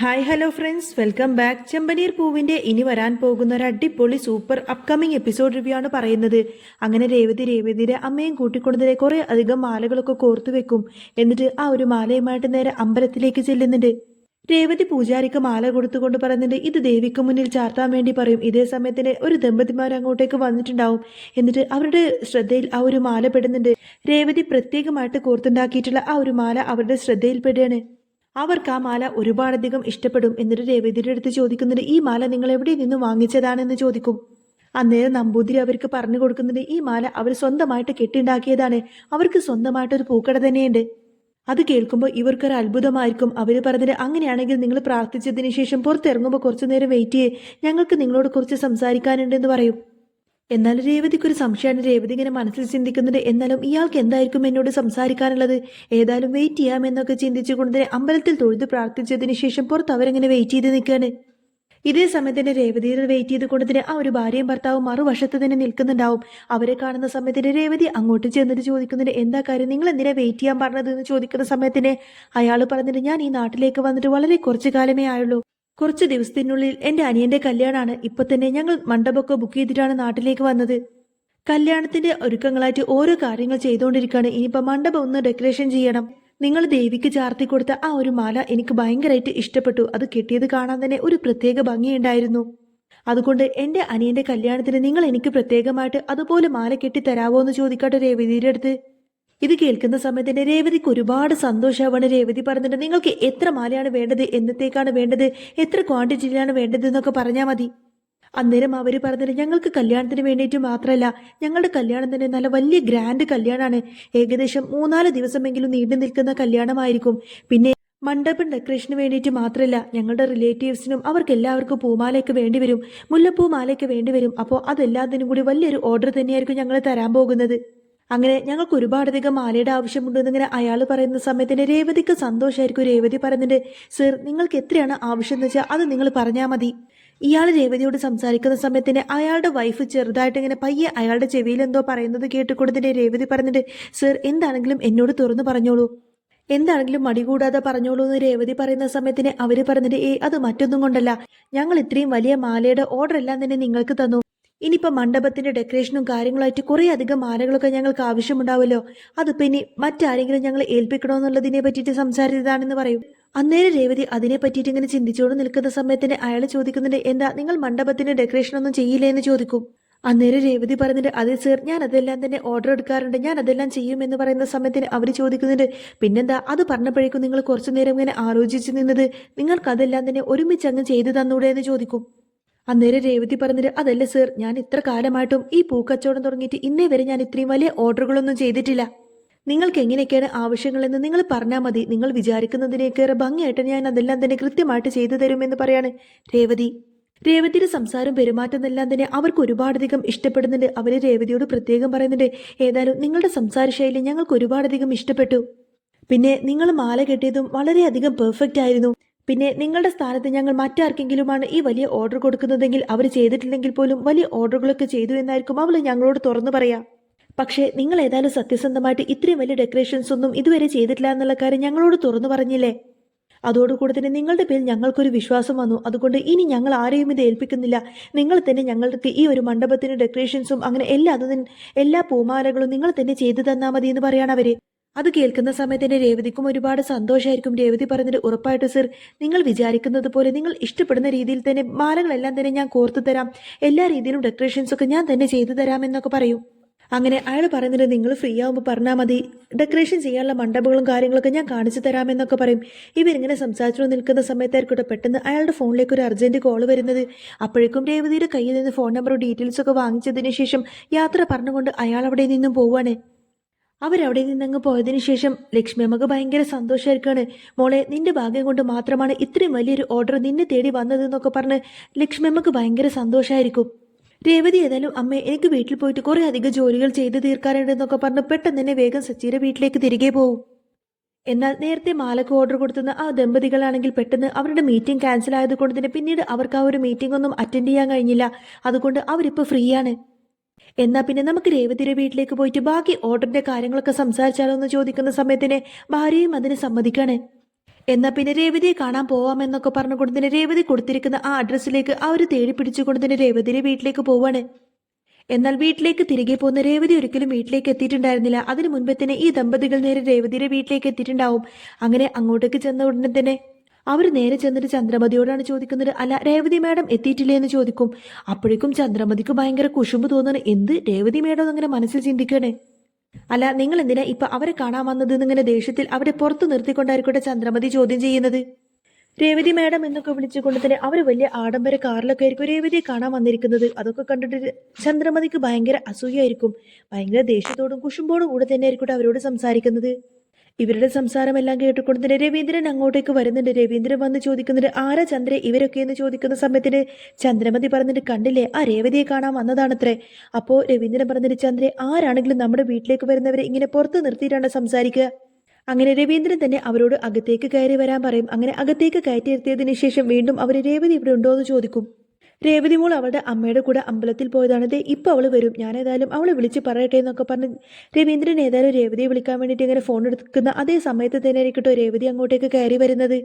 Hi hello friends, welcome back. ചെമ്പനീർ പൂവിന്റെ ഇനി വരാൻ പോകുന്ന ഒരു അടിപൊളി സൂപ്പർ അപ്കമിങ് എപ്പിസോഡ് റിവ്യൂ ആണ് പറയുന്നത്. അങ്ങനെ രേവതിയുടെ അമ്മയും കൂട്ടിക്കൊണ്ടതിനെ കുറെ അധികം മാലകളൊക്കെ കോർത്തു വെക്കും. എന്നിട്ട് ആ ഒരു മാലയുമായിട്ട് നേരെ അമ്പലത്തിലേക്ക് ചെല്ലുന്നുണ്ട്. രേവതി പൂജാരിക്ക് മാല കൊടുത്തുകൊണ്ട് പറയുന്നുണ്ട് ഇത് ദേവിക്ക് മുന്നിൽ ചാർത്താൻ വേണ്ടി പറയും. ഇതേ സമയത്തിന് ഒരു ദമ്പതിമാർ അങ്ങോട്ടേക്ക് വന്നിട്ടുണ്ടാവും. എന്നിട്ട് അവരുടെ ശ്രദ്ധയിൽ ആ ഒരു മാല പെടുന്നുണ്ട്. രേവതി പ്രത്യേകമായിട്ട് കോർത്തുണ്ടാക്കിയിട്ടുള്ള ആ ഒരു മാല അവരുടെ ശ്രദ്ധയിൽപ്പെടുകയാണ്. അവർക്ക് ആ മാല ഒരുപാടധികം ഇഷ്ടപ്പെടും. എന്നിട്ട് രേവതിയുടെ അടുത്ത് ചോദിക്കുന്നുണ്ട് ഈ മാല നിങ്ങൾ എവിടെ നിന്ന് വാങ്ങിച്ചതാണെന്ന് ചോദിക്കും. അന്നേരം നമ്പൂതിരി അവർക്ക് പറഞ്ഞു കൊടുക്കുന്നുണ്ട് ഈ മാല അവർ സ്വന്തമായിട്ട് കെട്ടിണ്ടാക്കിയതാണ്. അവർക്ക് സ്വന്തമായിട്ടൊരു പൂക്കട തന്നെയുണ്ട്. അത് കേൾക്കുമ്പോൾ ഇവർക്കൊരു അത്ഭുതമായിരിക്കും. അവർ പറഞ്ഞത് അങ്ങനെയാണെങ്കിൽ നിങ്ങൾ പ്രാർത്ഥിച്ചതിന് ശേഷം പുറത്തിറങ്ങുമ്പോൾ കുറച്ചു നേരം വെയിറ്റ് ചെയ്യേ, ഞങ്ങൾക്ക് നിങ്ങളോട് കുറച്ച് സംസാരിക്കാനുണ്ടെന്ന് പറയും. എന്നാൽ രേവതിക്കൊരു സംശയമാണ്. രേവതി ഇങ്ങനെ മനസ്സിൽ ചിന്തിക്കുന്നുണ്ട് എന്നാലും ഇയാൾക്ക് എന്തായിരിക്കും എന്നോട് സംസാരിക്കാനുള്ളത്, ഏതായാലും വെയിറ്റ് ചെയ്യാമെന്നൊക്കെ ചിന്തിച്ചുകൊണ്ട് അമ്പലത്തിൽ തൊഴുത് പ്രാർത്ഥിച്ചതിന് ശേഷം പുറത്ത് അവരെങ്ങനെ വെയിറ്റ് ചെയ്ത് നിൽക്കുകയാണ്. ഇതേ സമയത്ത് തന്നെ രേവതിയെ വെയിറ്റ് ചെയ്തുകൊണ്ട് ആ ഒരു ഭാര്യയും ഭർത്താവും മറുവശത്ത് തന്നെ നിൽക്കുന്നുണ്ടാവും. അവരെ കാണുന്ന സമയത്തിന് രേവതി അങ്ങോട്ട് ചെന്നിട്ട് ചോദിക്കുന്നുണ്ട് എന്താ കാര്യം, നിങ്ങൾ എന്തിനാ വെയിറ്റ് ചെയ്യാൻ പറഞ്ഞത് എന്ന് ചോദിക്കുന്ന സമയത്തിന് അയാൾ പറഞ്ഞിട്ട് ഞാൻ ഈ നാട്ടിലേക്ക് വന്നിട്ട് വളരെ കുറച്ചു കാലമേ ആയുള്ളൂ. കുറച്ച് ദിവസത്തിനുള്ളിൽ എൻ്റെ അനിയന്റെ കല്യാണമാണ്. ഇപ്പൊ തന്നെ ഞങ്ങൾ മണ്ഡപമൊക്കെ ബുക്ക് ചെയ്തിട്ടാണ് നാട്ടിലേക്ക് വന്നത്. കല്യാണത്തിന്റെ ഒരുക്കങ്ങളായിട്ട് ഓരോ കാര്യങ്ങൾ ചെയ്തുകൊണ്ടിരിക്കുകയാണ്. ഇനിയിപ്പോ മണ്ഡപം ഒന്ന് ഡെക്കറേഷൻ ചെയ്യണം. നിങ്ങൾ ദേവിക്ക് ചാർത്തി കൊടുത്ത ആ ഒരു മാല എനിക്ക് ഭയങ്കരമായിട്ട് ഇഷ്ടപ്പെട്ടു. അത് കെട്ടിയത് കാണാൻ തന്നെ ഒരു പ്രത്യേക ഭംഗിയുണ്ടായിരുന്നു. അതുകൊണ്ട് എൻ്റെ അനിയന്റെ കല്യാണത്തിന് നിങ്ങൾ എനിക്ക് പ്രത്യേകമായിട്ട് അതുപോലെ മാല കെട്ടി തരാവോ എന്ന് ചോദിക്കട്ടെ രേവതിയുടെ അടുത്ത്. ഇത് കേൾക്കുന്ന സമയത്ത് തന്നെ രേവതിക്ക് ഒരുപാട് സന്തോഷമാവാണ്. രേവതി പറഞ്ഞിട്ട് നിങ്ങൾക്ക് എത്ര മാലയാണ് വേണ്ടത്, എന്നത്തേക്കാണ് വേണ്ടത്, എത്ര ക്വാണ്ടിറ്റിയിലാണ് വേണ്ടത് എന്നൊക്കെ പറഞ്ഞാൽ മതി. അന്നേരം അവർ പറഞ്ഞിട്ട് ഞങ്ങൾക്ക് കല്യാണത്തിന് വേണ്ടിയിട്ട് മാത്രമല്ല, ഞങ്ങളുടെ കല്യാണം തന്നെ നല്ല വലിയ ഗ്രാൻഡ് കല്യാണമാണ്. ഏകദേശം 3-4 ദിവസമെങ്കിലും നീണ്ടു നിൽക്കുന്ന കല്യാണമായിരിക്കും. പിന്നെ മണ്ഡപം ഡെക്കറേഷന് വേണ്ടിയിട്ട് മാത്രമല്ല, ഞങ്ങളുടെ റിലേറ്റീവ്സിനും അവർക്ക് എല്ലാവർക്കും പൂമാലയൊക്കെ വേണ്ടി വരും, മുല്ലപ്പൂ മാലയൊക്കെ വേണ്ടി വരും. അപ്പോൾ അതെല്ലാത്തിനും കൂടി വലിയൊരു ഓർഡർ തന്നെയായിരിക്കും ഞങ്ങൾ തരാൻ പോകുന്നത്. അങ്ങനെ ഞങ്ങൾക്ക് ഒരുപാടധികം മാലയുടെ ആവശ്യമുണ്ടെന്നിങ്ങനെ അയാൾ പറയുന്ന സമയത്തിന് രേവതിക്ക് സന്തോഷമായിരിക്കും. രേവതി പറയുന്നുണ്ട് സർ, നിങ്ങൾക്ക് എത്രയാണ് ആവശ്യം എന്ന് വെച്ചാൽ അത് നിങ്ങൾ പറഞ്ഞാൽ മതി. ഇയാൾ രേവതിയോട് സംസാരിക്കുന്ന സമയത്തിന് അയാളുടെ വൈഫ് ചെറുതായിട്ട് ഇങ്ങനെ പയ്യെ അയാളുടെ ചെവിയിൽ എന്തോ പറയുന്നത് കേട്ടുകൊണ്ടതിന്റെ രേവതി പറഞ്ഞിട്ട് സർ, എന്താണെങ്കിലും എന്നോട് തുറന്നു പറഞ്ഞോളൂ, എന്താണെങ്കിലും മടി കൂടാതെ പറഞ്ഞോളൂ എന്ന് രേവതി പറയുന്ന സമയത്തിന് അവര് പറഞ്ഞിട്ട് അത് മറ്റൊന്നും കൊണ്ടല്ല, ഞങ്ങൾ ഇത്രയും വലിയ മാലയുടെ ഓർഡർ എല്ലാം തന്നെ നിങ്ങൾക്ക് തന്നു. ഇനിയിപ്പോ മണ്ഡപത്തിന്റെ ഡെക്കറേഷനും കാര്യങ്ങളായിട്ട് കുറെ അധികം മാലകളൊക്കെ ഞങ്ങൾക്ക് ആവശ്യമുണ്ടാവുമല്ലോ, അതിപ്പോ ഇനി മറ്റാരെങ്കിലും ഞങ്ങൾ ഏൽപ്പിക്കണമെന്നുള്ളതിനെ പറ്റിയിട്ട് സംസാരിച്ചതാണെന്ന് പറയും. അന്നേരം രേവതി അതിനെ പറ്റിയിട്ട് ഇങ്ങനെ ചിന്തിച്ചുകൊണ്ട് നിൽക്കുന്ന സമയത്തിന് അയാൾ ചോദിക്കുന്നുണ്ട് എന്താ നിങ്ങൾ മണ്ഡപത്തിന്റെ ഡെക്കറേഷൻ ഒന്നും ചെയ്യില്ലേ എന്ന് ചോദിക്കും. അന്നേരം രേവതി പറയുന്നുണ്ട് അതെ സർ, ഞാൻ അതെല്ലാം തന്നെ ഓർഡർ എടുക്കാറുണ്ട്, ഞാൻ അതെല്ലാം ചെയ്യുമെന്ന് പറയുന്ന സമയത്തിന് അവർ ചോദിക്കുന്നുണ്ട് പിന്നെന്താ അത് പറഞ്ഞപ്പോഴേക്കും നിങ്ങൾ കുറച്ചു നേരം ഇങ്ങനെ ആലോചിച്ച് നിന്നത്, നിങ്ങൾക്ക് അതെല്ലാം തന്നെ ഒരുമിച്ച് അങ്ങ് ചെയ്തു തന്നൂടെ എന്ന് ചോദിക്കും. അന്നേരം രേവതി പറഞ്ഞിട്ട് അതല്ല സർ, ഞാൻ ഇത്ര കാലമായിട്ടും ഈ പൂക്കച്ചവടം തുടങ്ങിയിട്ട് ഇന്നേ വരെ ഞാൻ ഇത്രയും വലിയ ഓർഡറുകളൊന്നും ചെയ്തിട്ടില്ല. നിങ്ങൾക്ക് എങ്ങനെയൊക്കെയാണ് ആവശ്യങ്ങളെന്ന് നിങ്ങൾ പറഞ്ഞാൽ മതി, നിങ്ങൾ വിചാരിക്കുന്നതിനേക്കേറെ ഭംഗിയായിട്ട് ഞാൻ അതെല്ലാം തന്നെ കൃത്യമായിട്ട് ചെയ്തു തരുമെന്ന് പറയാണ് രേവതി. രേവതിയുടെ സംസാരം പെരുമാറ്റമെല്ലാം തന്നെ അവർക്ക് ഒരുപാടധികം ഇഷ്ടപ്പെടുന്നുണ്ട്. അവർ രേവതിയോട് പ്രത്യേകം പറയുന്നുണ്ട് ഏതായാലും നിങ്ങളുടെ സംസാര ശൈലി ഞങ്ങൾക്ക് ഒരുപാടധികം ഇഷ്ടപ്പെട്ടു. പിന്നെ നിങ്ങൾ മാല കെട്ടിയതും വളരെയധികം പെർഫെക്റ്റ് ആയിരുന്നു. പിന്നെ നിങ്ങളുടെ സ്ഥാനത്ത് ഞങ്ങൾ മറ്റാർക്കെങ്കിലുമാണ് ഈ വലിയ ഓർഡർ കൊടുക്കുന്നതെങ്കിൽ അവർ ചെയ്തിട്ടില്ലെങ്കിൽ പോലും വലിയ ഓർഡറുകളൊക്കെ ചെയ്തു എന്നായിരിക്കും അവൾ ഞങ്ങളോട് തുറന്നു പറയാം. പക്ഷേ നിങ്ങൾ ഏതായാലും സത്യസന്ധമായിട്ട് ഇത്രയും വലിയ ഡെക്കറേഷൻസ് ഒന്നും ഇതുവരെ ചെയ്തിട്ടില്ല എന്നുള്ള കാര്യം ഞങ്ങളോട് തുറന്നു പറഞ്ഞില്ലേ. അതോടുകൂടി തന്നെ നിങ്ങളുടെ പേരിൽ ഞങ്ങൾക്കൊരു വിശ്വാസം വന്നു. അതുകൊണ്ട് ഇനി ഞങ്ങൾ ആരെയും ഇത് ഏൽപ്പിക്കുന്നില്ല, നിങ്ങൾ തന്നെ ഞങ്ങൾക്ക് ഈ ഒരു മണ്ഡപത്തിന് ഡെക്കറേഷൻസും അങ്ങനെ എല്ലാ പൂമാലകളും നിങ്ങൾ തന്നെ ചെയ്തു തന്നാൽ മതി എന്ന് പറയാണ് അവര്. അത് കേൾക്കുന്ന സമയത്ത് തന്നെ രേവതിക്കും ഒരുപാട് സന്തോഷമായിരിക്കും. രേവതി പറഞ്ഞിട്ട് ഉറപ്പായിട്ട് സർ, നിങ്ങൾ വിചാരിക്കുന്നത് പോലെ നിങ്ങൾ ഇഷ്ടപ്പെടുന്ന രീതിയിൽ തന്നെ മാലകളെല്ലാം തന്നെ ഞാൻ കോർത്തു തരാം, എല്ലാ രീതിയിലും ഡെക്കറേഷൻസ് ഒക്കെ ഞാൻ തന്നെ ചെയ്തു തരാം എന്നൊക്കെ പറയും. അങ്ങനെ അയാൾ പറയുന്നത് നിങ്ങൾ ഫ്രീ ആവുമ്പോൾ പറഞ്ഞാൽ മതി, ഡെക്കറേഷൻ ചെയ്യാനുള്ള മണ്ഡപങ്ങളും കാര്യങ്ങളൊക്കെ ഞാൻ കാണിച്ചു തരാമെന്നൊക്കെ പറയും. ഇവരിങ്ങനെ സംസാരിച്ചു നിൽക്കുന്ന സമയത്തായിരിക്കട്ടെ പെട്ടെന്ന് അയാളുടെ ഫോണിലേക്ക് ഒരു അർജന്റ് കോൾ വരുന്നത്. അപ്പോഴേക്കും രേവതിയുടെ കയ്യിൽ നിന്ന് ഫോൺ നമ്പറും ഡീറ്റെയിൽസ് ഒക്കെ വാങ്ങിച്ചതിന് ശേഷം യാത്ര പറഞ്ഞുകൊണ്ട് അയാൾ അവിടെ നിന്നും പോവാണ്. അവരവിടെ നിന്നങ്ങ് പോയതിനു ശേഷം ലക്ഷ്മി അമ്മക്ക് ഭയങ്കര സന്തോഷമായിരിക്കാണ്. മോളെ, നിന്റെ ഭാഗ്യം കൊണ്ട് മാത്രമാണ് ഇത്രയും വലിയൊരു ഓർഡർ നിന്നെ തേടി വന്നതെന്നൊക്കെ പറഞ്ഞ് ലക്ഷ്മി അമ്മക്ക് ഭയങ്കര സന്തോഷമായിരിക്കും. രേവതി ഏതായാലും അമ്മ എനിക്ക് വീട്ടിൽ പോയിട്ട് കുറെ അധികം ജോലികൾ ചെയ്തു തീർക്കാറുണ്ടെന്നൊക്കെ പറഞ്ഞ് പെട്ടെന്ന് തന്നെ വേഗം സച്ചിയുടെ വീട്ടിലേക്ക് തിരികെ പോകും. എന്നാൽ നേരത്തെ മാലക്ക് ഓർഡർ കൊടുത്തുന്ന ആ ദമ്പതികളാണെങ്കിൽ പെട്ടെന്ന് അവരുടെ മീറ്റിംഗ് ക്യാൻസൽ ആയതുകൊണ്ട് തന്നെ പിന്നീട് അവർക്ക് ആ ഒരു മീറ്റിംഗ് ഒന്നും അറ്റൻഡ് ചെയ്യാൻ കഴിഞ്ഞില്ല. അതുകൊണ്ട് അവരിപ്പോൾ ഫ്രീ ആണ്. എന്നാ പിന്നെ നമുക്ക് രേവതിയുടെ വീട്ടിലേക്ക് പോയിട്ട് ബാക്കി ഓർഡറിന്റെ കാര്യങ്ങളൊക്കെ സംസാരിച്ചാലോ എന്ന് ചോദിക്കുന്ന സമയത്തിന് ഭാര്യയും അതിന് സമ്മതിക്കാണ്. എന്നാ പിന്നെ രേവതിയെ കാണാൻ പോവാമെന്നൊക്കെ പറഞ്ഞുകൊണ്ട് തന്നെ രേവതി കൊടുത്തിരിക്കുന്ന ആ അഡ്രസ്സിലേക്ക് അവർ തേടി പിടിച്ചുകൊണ്ട് തന്നെ രേവതിയുടെ വീട്ടിലേക്ക് പോവാണ്. എന്നാൽ വീട്ടിലേക്ക് തിരികെ പോകുന്ന രേവതി ഒരിക്കലും വീട്ടിലേക്ക് എത്തിയിട്ടുണ്ടായിരുന്നില്ല. അതിനു മുൻപേ തന്നെ ഈ ദമ്പതികൾ നേരെ രേവതിയുടെ വീട്ടിലേക്ക് എത്തിയിട്ടുണ്ടാവും. അങ്ങനെ അങ്ങോട്ടേക്ക് ചെന്ന ഉടനെ തന്നെ അവർ നേരെ ചെന്നിട്ട് ചന്ദ്രമതിയോടാണ് ചോദിക്കുന്നത്, അല്ല രേവതി മാഡം എത്തിയിട്ടില്ലേ എന്ന് ചോദിക്കും. അപ്പോഴേക്കും ചന്ദ്രമതിക്ക് ഭയങ്കര കുശുമ്പ് തോന്നുന്നു. എന്ത് രേവതി മാഡം അങ്ങനെ മനസ്സിൽ ചിന്തിക്കണേ. അല്ല നിങ്ങൾ എന്തിനാ ഇപ്പൊ അവരെ കാണാൻ വന്നത് എന്നിങ്ങനെ ദേഷ്യത്തിൽ അവരെ പുറത്തു നിർത്തിക്കൊണ്ടായിരിക്കട്ടെ ചന്ദ്രമതി ചോദ്യം ചെയ്യുന്നത്. രേവതി മാഡം എന്നൊക്കെ വിളിച്ചുകൊണ്ട് തന്നെ അവർ വലിയ ആഡംബര കാറിലൊക്കെ ആയിരിക്കും രേവതിയെ കാണാൻ വന്നിരിക്കുന്നത്. അതൊക്കെ കണ്ടിട്ട് ചന്ദ്രമതിക്ക് ഭയങ്കര അസൂയായിരിക്കും. ഭയങ്കര ദേഷ്യത്തോടും കുശുമ്പോടും കൂടെ തന്നെ ആയിരിക്കും അവരോട് സംസാരിക്കുന്നത്. ഇവരുടെ സംസാരമെല്ലാം കേട്ടുകൊണ്ട് തന്നെ രവീന്ദ്രൻ അങ്ങോട്ടേക്ക് വരുന്നുണ്ട്. രവീന്ദ്രൻ വന്ന് ചോദിക്കുന്നുണ്ട്, ആരാ ചന്ദ്ര ഇവരൊക്കെ എന്ന് ചോദിക്കുന്ന സമയത്തിന് ചന്ദ്രമതി പറഞ്ഞിട്ട്, കണ്ടില്ലേ ആ രേവതിയെ കാണാൻ വന്നതാണത്രേ. അപ്പോൾ രവീന്ദ്രൻ പറഞ്ഞിട്ട്, ചന്ദ്ര ആരാണെങ്കിലും നമ്മുടെ വീട്ടിലേക്ക് വരുന്നവരെ ഇങ്ങനെ പുറത്ത് നിർത്തിയിട്ടാണ് സംസാരിക്കുക. അങ്ങനെ രവീന്ദ്രൻ തന്നെ അവരോട് അകത്തേക്ക് കയറി വരാൻ പറയും. അങ്ങനെ അകത്തേക്ക് കയറ്റിയിരുത്തിയതിനു ശേഷം വീണ്ടും അവർ രേവതി ഇവിടെ ഉണ്ടോ എന്ന് ചോദിക്കും. രേവതി മോൾ അവളുടെ അമ്മയുടെ കൂടെ അമ്പലത്തിൽ പോയതാണ്. ദേ ഇപ്പൊ അവള് വരും, ഞാൻ ഏതായാലും അവളെ വിളിച്ച് പറയട്ടെ എന്നൊക്കെ പറഞ്ഞ് രവീന്ദ്രൻ ഏതായാലും രേവതിയെ വിളിക്കാൻ വേണ്ടിയിട്ട് ഇങ്ങനെ ഫോൺ എടുക്കുന്ന അതേ സമയത്ത് തന്നെ ആയിരിക്കട്ടോ രേവതി അങ്ങോട്ടേക്ക് കയറി വരുന്നത്.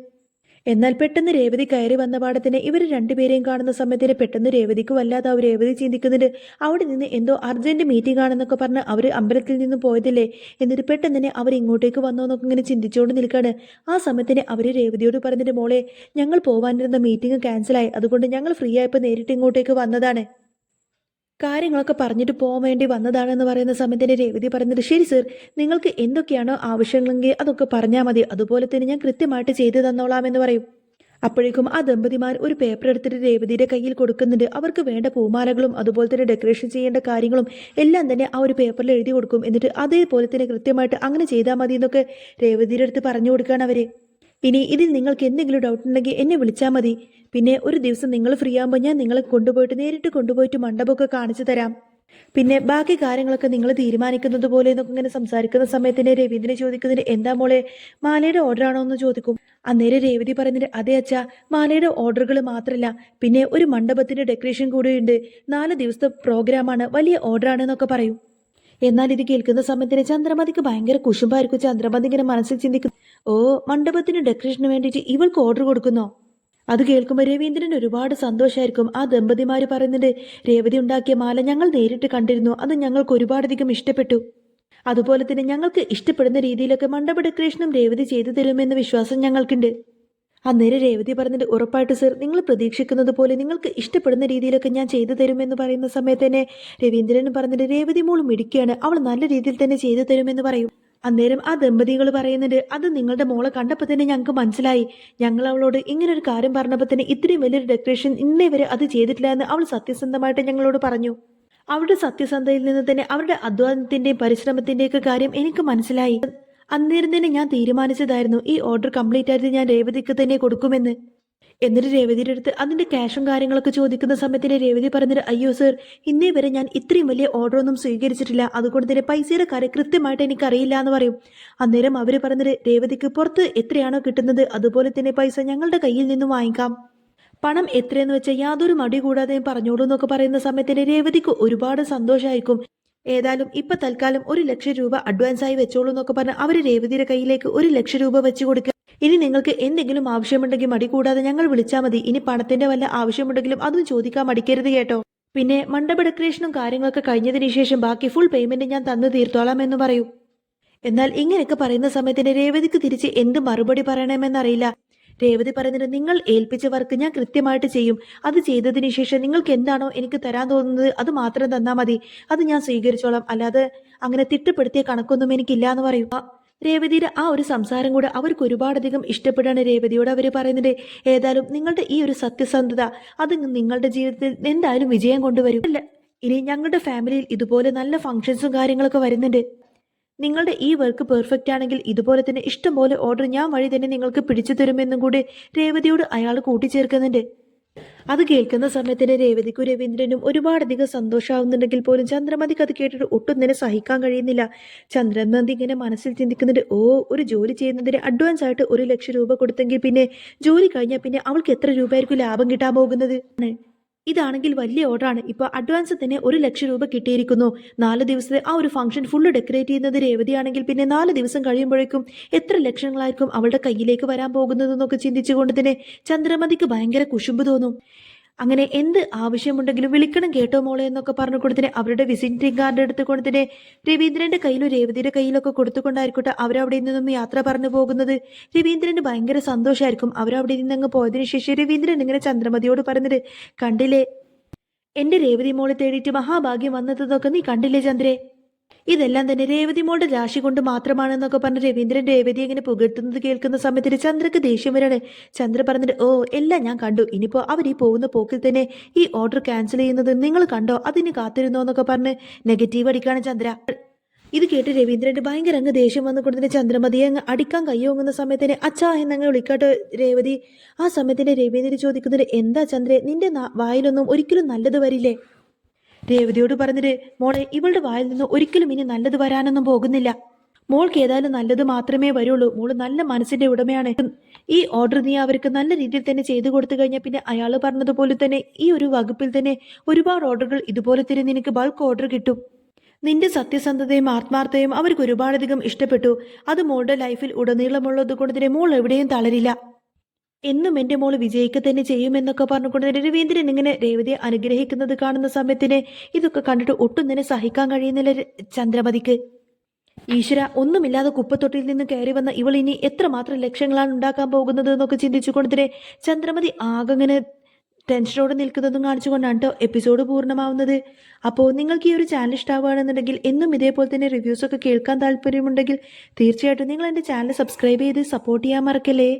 എന്നാൽ പെട്ടെന്ന് രേവതി കയറി വന്ന പാടത്തിന് ഇവർ രണ്ടുപേരെയും കാണുന്ന സമയത്തിന് പെട്ടെന്ന് രേവതിക്ക് വല്ലാതെ അവർ രേവതി ചിന്തിക്കുന്നുണ്ട്. അവിടെ നിന്ന് എന്തോ അർജന്റ് മീറ്റിംഗ് ആണെന്നൊക്കെ പറഞ്ഞ് അവർ അമ്പലത്തിൽ നിന്നും പോയതില്ലേ, എന്നിട്ട് പെട്ടെന്ന് തന്നെ അവർ ഇങ്ങോട്ടേക്ക് വന്നോ എന്നൊക്കെ ഇങ്ങനെ ചിന്തിച്ചുകൊണ്ട് നിൽക്കുകയാണ്. ആ സമയത്തിന് അവർ രേവതിയോട് പറഞ്ഞിട്ട്, മോളെ ഞങ്ങൾ പോകാനിരുന്ന മീറ്റിംഗ് ക്യാൻസലായി, അതുകൊണ്ട് ഞങ്ങൾ ഫ്രീ ആയപ്പോൾ നേരിട്ട് ഇങ്ങോട്ടേക്ക് വന്നതാണ്, കാര്യങ്ങളൊക്കെ പറഞ്ഞിട്ട് പോകാൻ വേണ്ടി വന്നതാണെന്ന് പറയുന്ന സമയത്തിന് രേവതി പറയുന്നത്, ശരി സർ, നിങ്ങൾക്ക് എന്തൊക്കെയാണോ ആവശ്യങ്ങളെങ്കിൽ അതൊക്കെ പറഞ്ഞാൽ മതി, അതുപോലെ തന്നെ ഞാൻ കൃത്യമായിട്ട് ചെയ്തു തന്നോളാമെന്ന് പറയും. അപ്പോഴേക്കും ആ ദമ്പതിമാർ ഒരു പേപ്പർ എടുത്തിട്ട് രേവതിയുടെ കയ്യിൽ കൊടുക്കുന്നുണ്ട്. അവർക്ക് വേണ്ട പൂമാലകളും അതുപോലെ തന്നെ ഡെക്കറേഷൻ ചെയ്യേണ്ട കാര്യങ്ങളും എല്ലാം തന്നെ ആ ഒരു പേപ്പറിൽ എഴുതി കൊടുക്കും. എന്നിട്ട് അതേപോലെ തന്നെ കൃത്യമായിട്ട് അങ്ങനെ ചെയ്താൽ മതി എന്നൊക്കെ രേവതിയുടെ അടുത്ത് പറഞ്ഞു കൊടുക്കുകയാണ് അവർ. ഇനി ഇതിൽ നിങ്ങൾക്ക് എന്തെങ്കിലും ഡൗട്ട് ഉണ്ടെങ്കിൽ എന്നെ വിളിച്ചാൽ മതി. പിന്നെ ഒരു ദിവസം നിങ്ങൾ ഫ്രീ ആകുമ്പോൾ ഞാൻ നിങ്ങളെ നേരിട്ട് കൊണ്ടുപോയിട്ട് മണ്ഡപമൊക്കെ കാണിച്ചു തരാം. പിന്നെ ബാക്കി കാര്യങ്ങളൊക്കെ നിങ്ങൾ തീരുമാനിക്കുന്നത് പോലെ എന്നൊക്കെ ഇങ്ങനെ സംസാരിക്കുന്ന സമയത്തിന് രവീന്ദ്രനെ ചോദിക്കുന്നതിന്, എന്താ മോളെ മാലയുടെ ഓർഡർ ആണോ എന്ന് ചോദിക്കും. അന്നേരം രേവതി പറയുന്നത്, അതെ അച്ഛാ, മാലയുടെ ഓർഡറുകൾ മാത്രമല്ല പിന്നെ ഒരു മണ്ഡപത്തിന്റെ ഡെക്കറേഷൻ കൂടെയുണ്ട്, 4 ദിവസത്തെ പ്രോഗ്രാമാണ്, വലിയ ഓർഡറാണ് എന്നൊക്കെ പറയും. എന്നാൽ ഇത് കേൾക്കുന്ന സമയത്തിന് ചന്ദ്രമതിക്ക് ഭയങ്കര കുശുമ്പായിരിക്കും. ചന്ദ്രമതി ഇങ്ങനെ മനസ്സിൽ ചിന്തിക്കും, ഓ മണ്ഡപത്തിന് ഡെക്കറേഷന് വേണ്ടിയിട്ട് ഇവൾക്ക് ഓർഡർ കൊടുക്കുന്നോ. അത് കേൾക്കുമ്പോൾ രവീന്ദ്രന് ഒരുപാട് സന്തോഷമായിരിക്കും. ആ ദമ്പതിമാര് പറയുന്നുണ്ട്, രേവതി ഉണ്ടാക്കിയ മാല ഞങ്ങൾ നേരിട്ട് കണ്ടിരുന്നു, അത് ഞങ്ങൾക്ക് ഒരുപാടധികം ഇഷ്ടപ്പെട്ടു, അതുപോലെ തന്നെ ഞങ്ങൾക്ക് ഇഷ്ടപ്പെടുന്ന രീതിയിലൊക്കെ മണ്ഡപ ഡെക്കറേഷനും രേവതി ചെയ്തു തരുമെന്ന വിശ്വാസം ഞങ്ങൾക്കുണ്ട്. അന്നേരം രേവതി പറഞ്ഞിട്ട്, ഉറപ്പായിട്ട് സർ, നിങ്ങൾ പ്രതീക്ഷിക്കുന്നത് പോലെ നിങ്ങൾക്ക് ഇഷ്ടപ്പെടുന്ന രീതിയിലൊക്കെ ഞാൻ ചെയ്തു തരുമെന്ന് പറയുന്ന സമയത്ത് തന്നെ രവീന്ദ്രൻ പറഞ്ഞിട്ട്, രേവതി മോളും മിടുക്കിയാണ്, അവൾ നല്ല രീതിയിൽ തന്നെ ചെയ്തു തരുമെന്ന് പറയും. അന്നേരം ആ ദമ്പതികൾ പറയുന്നുണ്ട്, അത് നിങ്ങളുടെ മോളെ കണ്ടപ്പോൾ തന്നെ ഞങ്ങൾക്ക് മനസ്സിലായി, ഞങ്ങൾ അവളോട് ഇങ്ങനൊരു കാര്യം പറഞ്ഞപ്പോൾ തന്നെ ഇത്രയും വലിയൊരു ഡെക്കറേഷൻ ഇന്നേ വരെ അത് ചെയ്തിട്ടില്ല എന്ന് അവൾ സത്യസന്ധമായിട്ട് ഞങ്ങളോട് പറഞ്ഞു. അവരുടെ സത്യസന്ധതയിൽ നിന്ന് തന്നെ അവരുടെ അധ്വാനത്തിന്റെയും പരിശ്രമത്തിന്റെയൊക്കെ കാര്യം എനിക്ക് മനസ്സിലായി. അന്നേരം തന്നെ ഞാൻ തീരുമാനിച്ചതായിരുന്നു ഈ ഓർഡർ കംപ്ലീറ്റ് ആയിട്ട് ഞാൻ രേവതിക്ക് തന്നെ കൊടുക്കുമെന്ന്. എന്നിട്ട് രേവതിയുടെ അടുത്ത് അതിന്റെ ക്യാഷും കാര്യങ്ങളൊക്കെ ചോദിക്കുന്ന സമയത്തിന് രേവതി പറഞ്ഞിട്ട്, അയ്യോ സർ, ഇന്നേ വരെ ഞാൻ ഇത്രയും വലിയ ഓർഡർ ഒന്നും സ്വീകരിച്ചിട്ടില്ല, അതുകൊണ്ട് തന്നെ പൈസയുടെ കാര്യം കൃത്യമായിട്ട് എനിക്കറിയില്ല എന്ന് പറയും. അന്നേരം അവർ പറഞ്ഞിട്ട്, രേവതിക്ക് പുറത്ത് എത്രയാണോ കിട്ടുന്നത് അതുപോലെ തന്നെ പൈസ ഞങ്ങളുടെ കയ്യിൽ നിന്നും വാങ്ങിക്കാം, പണം എത്രയെന്ന് വെച്ചാൽ യാതൊരു മടി കൂടാതെയും പറഞ്ഞോളൂ എന്നൊക്കെ പറയുന്ന സമയത്തിന് രേവതിക്ക് ഒരുപാട് സന്തോഷമായിരിക്കും. ഏതായാലും ഇപ്പൊ തൽക്കാലം 1,00,000 രൂപ അഡ്വാൻസ് ആയി വെച്ചോളൂ എന്നൊക്കെ പറഞ്ഞ് അവർ രേവതിയുടെ കയ്യിലേക്ക് 1,00,000 രൂപ വെച്ചു കൊടുക്കുക. ഇനി നിങ്ങൾക്ക് എന്തെങ്കിലും ആവശ്യമുണ്ടെങ്കിൽ മടി കൂടാതെ ഞങ്ങൾ വിളിച്ചാൽ മതി, ഇനി പണത്തിന്റെ വല്ല ആവശ്യമുണ്ടെങ്കിലും അതും ചോദിക്കാൻ മടിക്കരുത് കേട്ടോ. പിന്നെ മണ്ഡപ ഡെക്കറേഷനും കാര്യങ്ങളൊക്കെ കഴിഞ്ഞതിന് ശേഷം ബാക്കി ഫുൾ പേയ്മെന്റ് ഞാൻ തന്നു തീർത്തോളാം എന്ന് പറയും. എന്നാൽ ഇങ്ങനെയൊക്കെ പറയുന്ന സമയത്തിന് രേവതിക്ക് തിരിച്ച് എന്ത് മറുപടി പറയണമെന്നറിയില്ല. രേവതി പറയുന്നത്, നിങ്ങൾ ഏൽപ്പിച്ച വർക്ക് ഞാൻ കൃത്യമായിട്ട് ചെയ്യും, അത് ചെയ്തതിന് ശേഷം നിങ്ങൾക്ക് എന്താണോ എനിക്ക് തരാൻ തോന്നുന്നത് അത് മാത്രം തന്നാൽ മതി, അത് ഞാൻ സ്വീകരിച്ചോളാം, അല്ലാതെ അങ്ങനെ തിട്ടപ്പെടുത്തിയ കണക്കൊന്നും എനിക്കില്ല എന്ന് പറയും. രേവതിയുടെ ആ ഒരു സംസാരം കൂടെ അവർക്ക് ഒരുപാടധികം ഇഷ്ടപ്പെടാണ്. രേവതിയോട് അവർ പറയുന്നത്, ഏതായാലും നിങ്ങളുടെ ഈ ഒരു സത്യസന്ധത അത് നിങ്ങളുടെ ജീവിതത്തിൽ എന്തായാലും വിജയം കൊണ്ടുവരും. അല്ല, ഇനി ഞങ്ങളുടെ ഫാമിലിയിൽ ഇതുപോലെ നല്ല ഫംഗ്ഷൻസും കാര്യങ്ങളൊക്കെ വരുന്നുണ്ട്, നിങ്ങളുടെ ഈ വർക്ക് പെർഫെക്റ്റ് ആണെങ്കിൽ ഇതുപോലെ തന്നെ ഇഷ്ടംപോലെ ഓർഡർ ഞാൻ വഴി തന്നെ നിങ്ങൾക്ക് പിടിച്ചു തരുമെന്നും കൂടി രേവതിയോട് അയാൾ കൂട്ടിച്ചേർക്കുന്നുണ്ട്. അത് കേൾക്കുന്ന സമയത്തിന് രേവതിക്കും രവീന്ദ്രനും ഒരുപാടധികം സന്തോഷമാവുന്നുണ്ടെങ്കിൽ പോലും ചന്ദ്രമതിക്ക് അത് കേട്ടിട്ട് ഒട്ടും തന്നെ സഹിക്കാൻ കഴിയുന്നില്ല. ചന്ദ്രമതി ഇങ്ങനെ മനസ്സിൽ ചിന്തിക്കുന്നുണ്ട്, ഓ ഒരു ജോലി ചെയ്യുന്നതിന് അഡ്വാൻസ് ആയിട്ട് 1,00,000 രൂപ കൊടുത്തെങ്കിൽ പിന്നെ ജോലി കഴിഞ്ഞാൽ പിന്നെ അവൾക്ക് എത്ര രൂപയായിരിക്കും ലാഭം കിട്ടാൻ പോകുന്നത്. ഇതാണെങ്കിൽ വലിയ ഓർഡറാണ്. ഇപ്പോൾ അഡ്വാൻസ് തന്നെ 1,00,000 രൂപ കിട്ടിയിരിക്കുന്നു. 4 ദിവസത്തെ ആ ഒരു ഫംഗ്ഷൻ ഫുള്ള് ഡെക്കറേറ്റ് ചെയ്യുന്നത് രേവതിയാണെങ്കിൽ പിന്നെ 4 ദിവസം കഴിയുമ്പോഴേക്കും എത്ര ലക്ഷങ്ങളായിരിക്കും അവളുടെ കയ്യിലേക്ക് വരാൻ പോകുന്നതെന്നൊക്കെ ചിന്തിച്ചുകൊണ്ട് തന്നെ ചന്ദ്രമതിക്ക് ഭയങ്കര കുശുമ്പ് തോന്നും. അങ്ങനെ എന്ത് ആവശ്യമുണ്ടെങ്കിലും വിളിക്കണം കേട്ടോ മോളെ എന്നൊക്കെ പറഞ്ഞു കൊടുത്തിനെ അവരുടെ വിസിറ്റിംഗ് കാർഡ് എടുത്തുകൊണ്ട് തന്നെ രവീന്ദ്രന്റെ കയ്യിലും രേവതിയുടെ കയ്യിലൊക്കെ കൊടുത്തുകൊണ്ടായിരിക്കട്ടെ അവരവിടെ നിന്നും യാത്ര പറഞ്ഞു പോകുന്നത്. രവീന്ദ്രന് ഭയങ്കര സന്തോഷമായിരിക്കും. അവരവിടെ നിന്ന് അങ്ങ് പോയതിനു ശേഷം രവീന്ദ്രൻ ഇങ്ങനെ ചന്ദ്രമതിയോട് പറഞ്ഞത്, കണ്ടില്ലേ എന്റെ രേവതി മോളെ തേടിയിട്ട് മഹാഭാഗ്യം വന്നതെന്നൊക്കെ നീ കണ്ടില്ലേ ചന്ദ്രേ? ഇതെല്ലാം തന്നെ രേവതി മോളുടെ രാശി കൊണ്ട് മാത്രമാണെന്നൊക്കെ പറഞ്ഞ് രവീന്ദ്രൻ രേവതി ഇങ്ങനെ പുകഴ്ത്തുന്നത് കേൾക്കുന്ന സമയത്തിന് ചന്ദ്രക്ക് ദേഷ്യം വരാണ്. ചന്ദ്ര പറഞ്ഞിട്ട്, ഓ എല്ലാം ഞാൻ കണ്ടു, ഇനിയിപ്പോ അവർ ഈ പോകുന്ന പോക്കിൽ തന്നെ ഈ ഓർഡർ ക്യാൻസൽ ചെയ്യുന്നത് നിങ്ങൾ കണ്ടോ, അതിന് കാത്തിരുന്നോ എന്നൊക്കെ പറഞ്ഞ് നെഗറ്റീവ് അടിക്കാണ് ചന്ദ്ര. ഇത് കേട്ട് രവീന്ദ്രന്റെ ഭയങ്കര അങ്ങ് ദേഷ്യം വന്നുകൊണ്ട് തന്നെ ചന്ദ്രമതിയെ അങ്ങ് അടിക്കാൻ കയ്യോങ്ങുന്ന സമയത്തിന് അച്ഛാ എന്നങ്ങ് വിളിക്കാട്ടോ രേവതി. ആ സമയത്തിന് രവീന്ദ്രൻ ചോദിക്കുന്നത്, എന്താ ചന്ദ്രേ നിന്റെ വായിലൊന്നും ഒരിക്കലും നല്ലത് വരില്ലേ? രേവതിയോട് പറഞ്ഞിട്ട്, മോളെ ഇവളുടെ വായിൽ നിന്ന് ഒരിക്കലും ഇനി നല്ലത് വരാനൊന്നും പോകുന്നില്ല. മോൾക്ക് ഏതായാലും നല്ലത് മാത്രമേ വരുള്ളൂ. മോള് നല്ല മനസ്സിന്റെ ഉടമയാണ്. ഈ ഓർഡർ നീ അവർക്ക് നല്ല രീതിയിൽ തന്നെ ചെയ്തു കൊടുത്തു കഴിഞ്ഞാൽ പിന്നെ അയാൾ പറഞ്ഞതുപോലെ തന്നെ ഈ ഒരു വകുപ്പിൽ തന്നെ ഒരുപാട് ഓർഡറുകൾ ഇതുപോലെ തന്നെ നിനക്ക് ബൾക്ക് ഓർഡർ കിട്ടും. നിന്റെ സത്യസന്ധതയും ആത്മാർത്ഥതയും അവർക്ക് ഒരുപാടധികം ഇഷ്ടപ്പെട്ടു. അത് മോളുടെ ലൈഫിൽ ഉടനീളമുള്ളത് കൊണ്ട് തന്നെ മോൾ എവിടെയും തളരില്ല. എന്നും എൻ്റെ മോള് വിജയിക്കുക തന്നെ ചെയ്യുമെന്നൊക്കെ പറഞ്ഞുകൊണ്ട് രവീന്ദ്രൻ ഇങ്ങനെ രേവതിയെ അനുഗ്രഹിക്കുന്നത് കാണുന്ന സമയത്തിന് ഇതൊക്കെ കണ്ടിട്ട് ഒട്ടും തന്നെ സഹിക്കാൻ കഴിയുന്നില്ല ചന്ദ്രമതിക്ക്. ഈശ്വര, ഒന്നുമില്ലാതെ കുപ്പത്തൊട്ടിയിൽ നിന്ന് കയറി വന്ന ഇവൾ ഇനി എത്രമാത്രം ലക്ഷ്യങ്ങളാണ് ഉണ്ടാക്കാൻ പോകുന്നത് എന്നൊക്കെ ചിന്തിച്ചുകൊണ്ട് തന്നെ ചന്ദ്രമതി ആകങ്ങനെ ടെൻഷനോടെ നിൽക്കുന്നതും കാണിച്ചുകൊണ്ടാണ് കേട്ടോ എപ്പിസോഡ് പൂർണ്ണമാവുന്നത്. അപ്പോൾ നിങ്ങൾക്ക് ഈ ഒരു ചാനൽ ഇഷ്ടമാവുകയാണെന്നുണ്ടെങ്കിൽ എന്നും ഇതേപോലെ തന്നെ റിവ്യൂസൊക്കെ കേൾക്കാൻ താല്പര്യമുണ്ടെങ്കിൽ തീർച്ചയായിട്ടും നിങ്ങൾ എൻ്റെ ചാനൽ സബ്സ്ക്രൈബ് ചെയ്ത് സപ്പോർട്ട് ചെയ്യാൻ മറക്കല്ലേ.